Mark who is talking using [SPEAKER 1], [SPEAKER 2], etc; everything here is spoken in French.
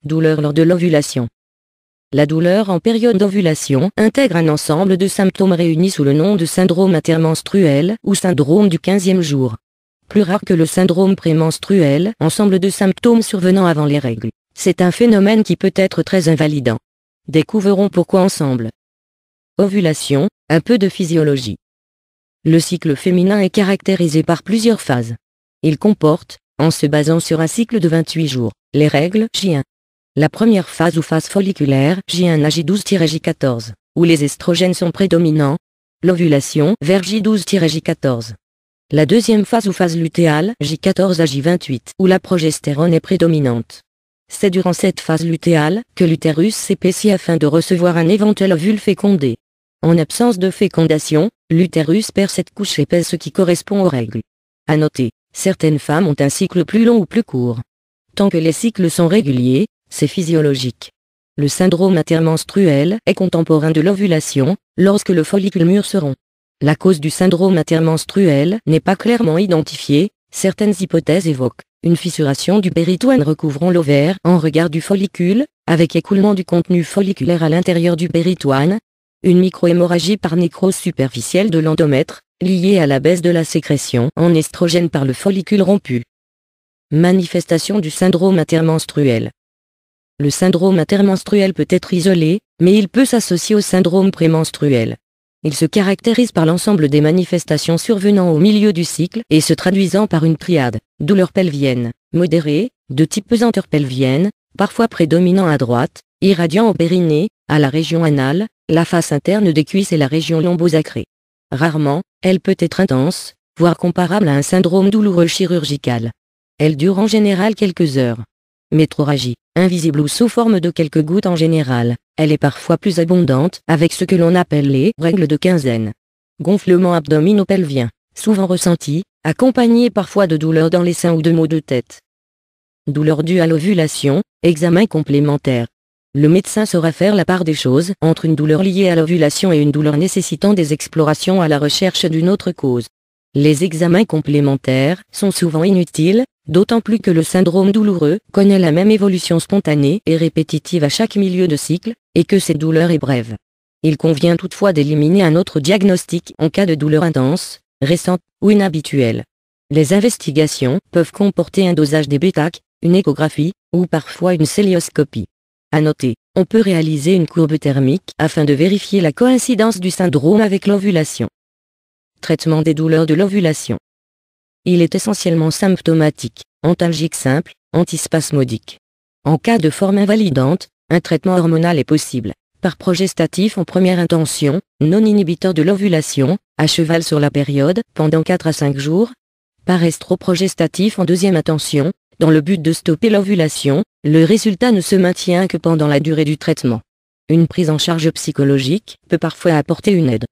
[SPEAKER 1] Douleur lors de l'ovulation. La douleur en période d'ovulation intègre un ensemble de symptômes réunis sous le nom de syndrome intermenstruel ou syndrome du 15e jour. Plus rare que le syndrome prémenstruel, ensemble de symptômes survenant avant les règles. C'est un phénomène qui peut être très invalidant. Découvrons pourquoi ensemble. Ovulation, un peu de physiologie. Le cycle féminin est caractérisé par plusieurs phases. Il comporte, en se basant sur un cycle de 28 jours, les règles J1. La première phase ou phase folliculaire J1 à J12-J14, où les estrogènes sont prédominants. L'ovulation vers J12-J14. La deuxième phase ou phase lutéale J14 à J28, où la progestérone est prédominante. C'est durant cette phase lutéale que l'utérus s'épaissit afin de recevoir un éventuel ovule fécondé. En absence de fécondation, l'utérus perd cette couche épaisse qui correspond aux règles. À noter, certaines femmes ont un cycle plus long ou plus court. Tant que les cycles sont réguliers, c'est physiologique. Le syndrome intermenstruel est contemporain de l'ovulation, lorsque le follicule mûr se rompt. La cause du syndrome intermenstruel n'est pas clairement identifiée, certaines hypothèses évoquent une fissuration du péritoine recouvrant l'ovaire en regard du follicule, avec écoulement du contenu folliculaire à l'intérieur du péritoine, une microhémorragie par nécrose superficielle de l'endomètre, liée à la baisse de la sécrétion en estrogène par le follicule rompu. Manifestation du syndrome intermenstruel. Le syndrome intermenstruel peut être isolé, mais il peut s'associer au syndrome prémenstruel. Il se caractérise par l'ensemble des manifestations survenant au milieu du cycle et se traduisant par une triade, douleur pelvienne, modérée, de type pesanteur pelvienne, parfois prédominant à droite, irradiant au périnée, à la région anale, la face interne des cuisses et la région lombosacrée. Rarement, elle peut être intense, voire comparable à un syndrome douloureux chirurgical. Elle dure en général quelques heures. Métrorragie, invisible ou sous forme de quelques gouttes en général, elle est parfois plus abondante avec ce que l'on appelle les règles de quinzaine. Gonflement abdominopelvien, souvent ressenti, accompagné parfois de douleurs dans les seins ou de maux de tête. Douleur due à l'ovulation, examen complémentaire. Le médecin saura faire la part des choses entre une douleur liée à l'ovulation et une douleur nécessitant des explorations à la recherche d'une autre cause. Les examens complémentaires sont souvent inutiles, d'autant plus que le syndrome douloureux connaît la même évolution spontanée et répétitive à chaque milieu de cycle, et que cette douleur est brève. Il convient toutefois d'éliminer un autre diagnostic en cas de douleur intense, récente ou inhabituelle. Les investigations peuvent comporter un dosage des bêtac, une échographie, ou parfois une cœlioscopie. À noter, on peut réaliser une courbe thermique afin de vérifier la coïncidence du syndrome avec l'ovulation. Traitement des douleurs de l'ovulation. Il est essentiellement symptomatique, antalgique simple, antispasmodique. En cas de forme invalidante, un traitement hormonal est possible, par progestatif en première intention, non inhibiteur de l'ovulation, à cheval sur la période, pendant 4 à 5 jours, par estroprogestatif en deuxième intention, dans le but de stopper l'ovulation, le résultat ne se maintient que pendant la durée du traitement. Une prise en charge psychologique peut parfois apporter une aide.